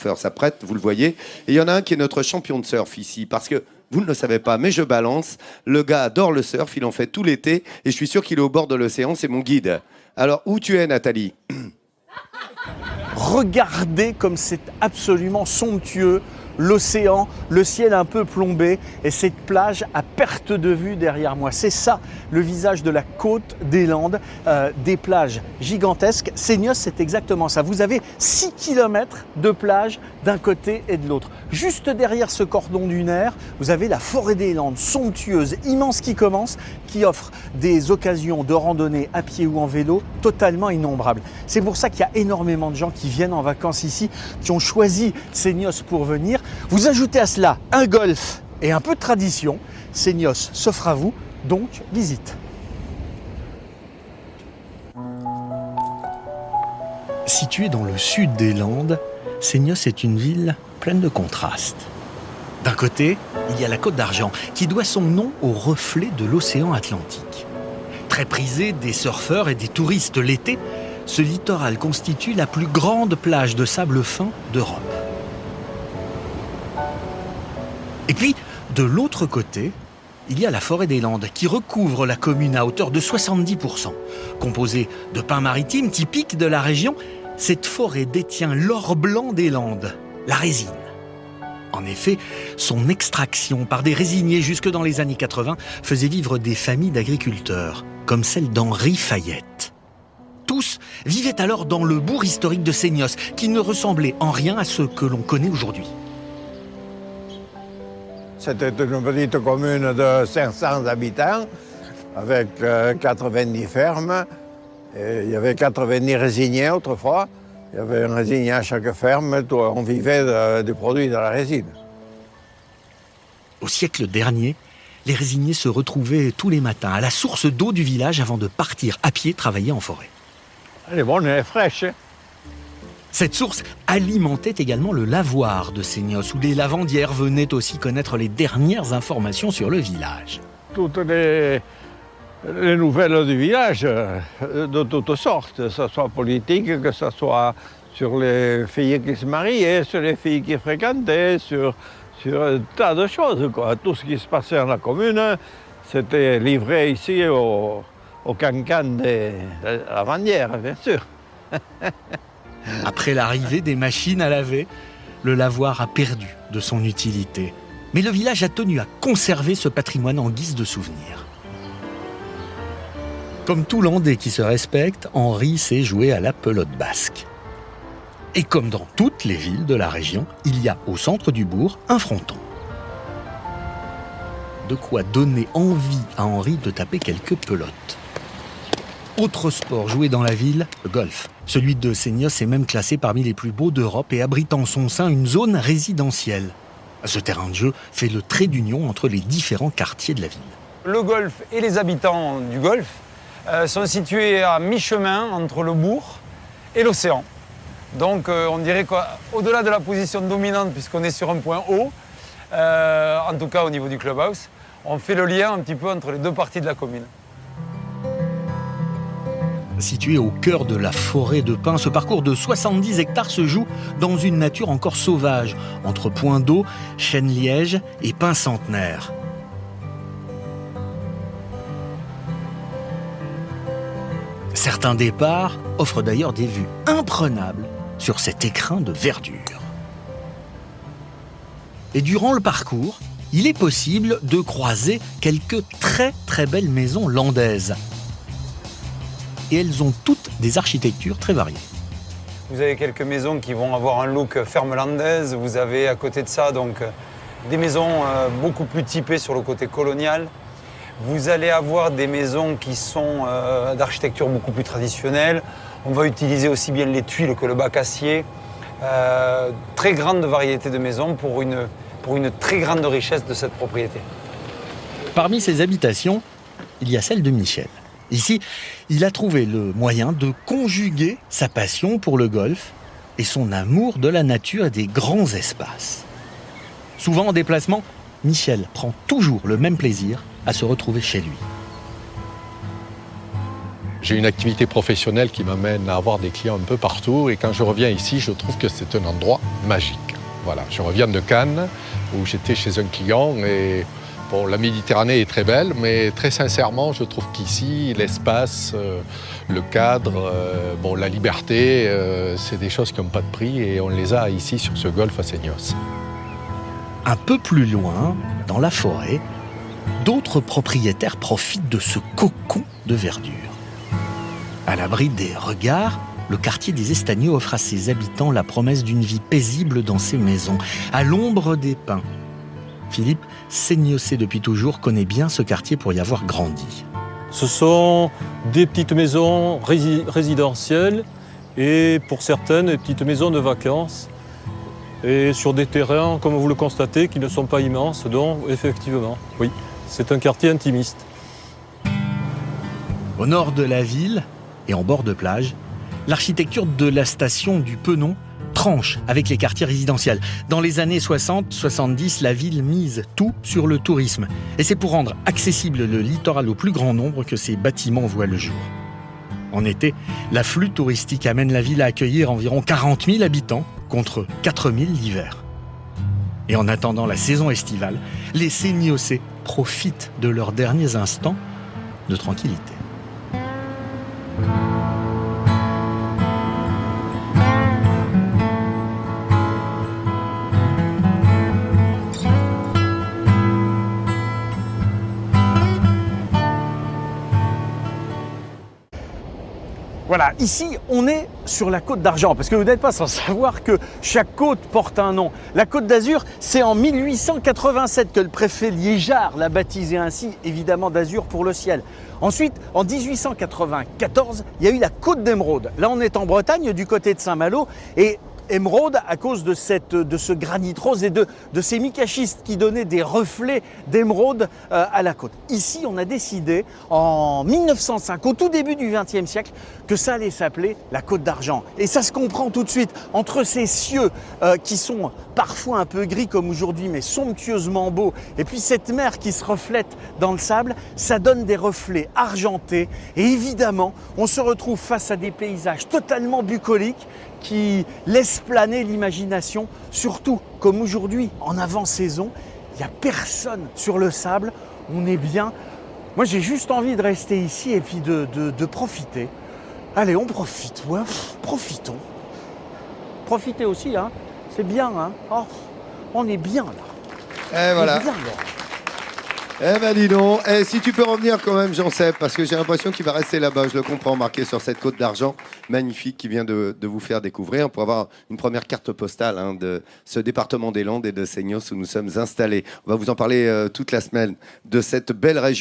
surfeurs s'apprêtent, vous le voyez. Et il y en a un qui est notre champion de surf ici, parce que vous ne le savez pas, mais je balance. Le gars adore le surf, il en fait tout l'été, et je suis sûr qu'il est au bord de l'océan, c'est mon guide. Alors, où tu es, Nathalie ? Regardez comme c'est absolument somptueux. L'océan, le ciel un peu plombé et cette plage à perte de vue derrière moi. C'est ça le visage de la côte des Landes, des plages gigantesques. Seignos, c'est exactement ça. Vous avez 6 km de plage d'un côté et de l'autre. Juste derrière ce cordon dunaire, vous avez la forêt des Landes, somptueuse, immense qui commence, qui offre des occasions de randonnée à pied ou en vélo totalement innombrables. C'est pour ça qu'il y a énormément de gens qui viennent en vacances ici, qui ont choisi Seignos pour venir. Vous ajoutez à cela un golf et un peu de tradition, Seignos s'offre à vous, donc visite. Située dans le sud des Landes, Seignos est une ville pleine de contrastes. D'un côté, il y a la Côte d'Argent, qui doit son nom au reflet de l'océan Atlantique. Très prisé des surfeurs et des touristes l'été, ce littoral constitue la plus grande plage de sable fin d'Europe. Et puis, de l'autre côté, il y a la forêt des Landes qui recouvre la commune à hauteur de 70%. Composée de pins maritimes typiques de la région, cette forêt détient l'or blanc des Landes, la résine. En effet, son extraction par des résiniers jusque dans les années 80 faisait vivre des familles d'agriculteurs, comme celle d'Henri Fayette. Tous vivaient alors dans le bourg historique de Seignos, qui ne ressemblait en rien à ce que l'on connaît aujourd'hui. C'était une petite commune de 500 habitants, avec 90 fermes. Et il y avait 90 résiniers autrefois. Il y avait un résinier à chaque ferme. On vivait des produits de la résine. Au siècle dernier, les résiniers se retrouvaient tous les matins à la source d'eau du village avant de partir à pied travailler en forêt. Elle est bonne, elle est fraîche. Cette source alimentait également le lavoir de Seignos, où les lavandières venaient aussi connaître les dernières informations sur le village. Toutes les nouvelles du village, de toutes sortes, que ce soit politique, que ce soit sur les filles qui se mariaient, sur les filles qui fréquentaient, sur un tas de choses, quoi. Tout ce qui se passait dans la commune, c'était livré ici au cancan des lavandières, bien sûr. Après l'arrivée des machines à laver, le lavoir a perdu de son utilité. Mais le village a tenu à conserver ce patrimoine en guise de souvenir. Comme tout Landais qui se respecte, Henri sait jouer à la pelote basque. Et comme dans toutes les villes de la région, il y a au centre du bourg un fronton. De quoi donner envie à Henri de taper quelques pelotes. Autre sport joué dans la ville, le golf. Celui de Seignos est même classé parmi les plus beaux d'Europe et abrite en son sein une zone résidentielle. Ce terrain de jeu fait le trait d'union entre les différents quartiers de la ville. Le golf et les habitants du golf sont situés à mi-chemin entre le bourg et l'océan. Donc on dirait qu'au-delà de la position dominante, puisqu'on est sur un point haut, en tout cas au niveau du clubhouse, on fait le lien un petit peu entre les deux parties de la commune. Situé au cœur de la forêt de pins, ce parcours de 70 hectares se joue dans une nature encore sauvage, entre points d'eau, chênes-lièges et pins centenaires. Certains départs offrent d'ailleurs des vues imprenables sur cet écrin de verdure. Et durant le parcours, il est possible de croiser quelques très belles maisons landaises. Et elles ont toutes des architectures très variées. Vous avez quelques maisons qui vont avoir un look ferme landaise. Vous avez à côté de ça donc des maisons beaucoup plus typées sur le côté colonial. Vous allez avoir des maisons qui sont d'architecture beaucoup plus traditionnelle. On va utiliser aussi bien les tuiles que le bac acier. Très grande variété de maisons pour une très grande richesse de cette propriété. Parmi ces habitations, il y a celle de Michel. Ici, il a trouvé le moyen de conjuguer sa passion pour le golf et son amour de la nature et des grands espaces. Souvent en déplacement, Michel prend toujours le même plaisir à se retrouver chez lui. J'ai une activité professionnelle qui m'amène à avoir des clients un peu partout et quand je reviens ici, je trouve que c'est un endroit magique. Voilà, je reviens de Cannes où j'étais chez un client et bon, la Méditerranée est très belle, mais très sincèrement, je trouve qu'ici, l'espace, le cadre, bon, la liberté, c'est des choses qui n'ont pas de prix et on les a ici sur ce golfe à Seignos. Un peu plus loin, dans la forêt, d'autres propriétaires profitent de ce cocon de verdure. À l'abri des regards, le quartier des Estagnots offre à ses habitants la promesse d'une vie paisible dans ses maisons, à l'ombre des pins. Philippe, Seignossais depuis toujours, connaît bien ce quartier pour y avoir grandi. Ce sont des petites maisons résidentielles et pour certaines, des petites maisons de vacances. Et sur des terrains, comme vous le constatez, qui ne sont pas immenses, donc effectivement, oui, c'est un quartier intimiste. Au nord de la ville et en bord de plage, l'architecture de la station du Penon tranche avec les quartiers résidentiels. Dans les années 60-70, la ville mise tout sur le tourisme. Et c'est pour rendre accessible le littoral au plus grand nombre que ces bâtiments voient le jour. En été, l'afflux touristique amène la ville à accueillir environ 40 000 habitants contre 4 000 l'hiver. Et en attendant la saison estivale, les Seignossais profitent de leurs derniers instants de tranquillité. Voilà, ici, on est sur la Côte d'Argent, parce que vous n'êtes pas sans savoir que chaque côte porte un nom. La Côte d'Azur, c'est en 1887 que le préfet Liégeard l'a baptisée ainsi, évidemment d'azur pour le ciel. Ensuite, en 1894, il y a eu la Côte d'Émeraude. Là, on est en Bretagne, du côté de Saint-Malo, et émeraude à cause de ce granit rose et de ces micachistes qui donnaient des reflets d'émeraude à la côte. Ici, on a décidé en 1905, au tout début du XXe siècle, que ça allait s'appeler la Côte d'Argent. Et ça se comprend tout de suite entre ces cieux qui sont parfois un peu gris comme aujourd'hui, mais somptueusement beaux, et puis cette mer qui se reflète dans le sable, ça donne des reflets argentés. Et évidemment, on se retrouve face à des paysages totalement bucoliques qui laisse planer l'imagination, surtout comme aujourd'hui, en avant-saison, il n'y a personne sur le sable, on est bien. Moi j'ai juste envie de rester ici et puis de profiter. Allez, on profite, ouais, profitons. Profitez aussi, hein, c'est bien, hein. Oh, on est bien là. Et voilà. On est bien, là. Eh ben dis donc, si tu peux revenir quand même Jean-Seb, parce que j'ai l'impression qu'il va rester là-bas, je le comprends, marqué sur cette côte d'argent magnifique qui vient de vous faire découvrir, pour avoir une première carte postale de ce département des Landes et de Seignos où nous sommes installés. On va vous en parler toute la semaine de cette belle région.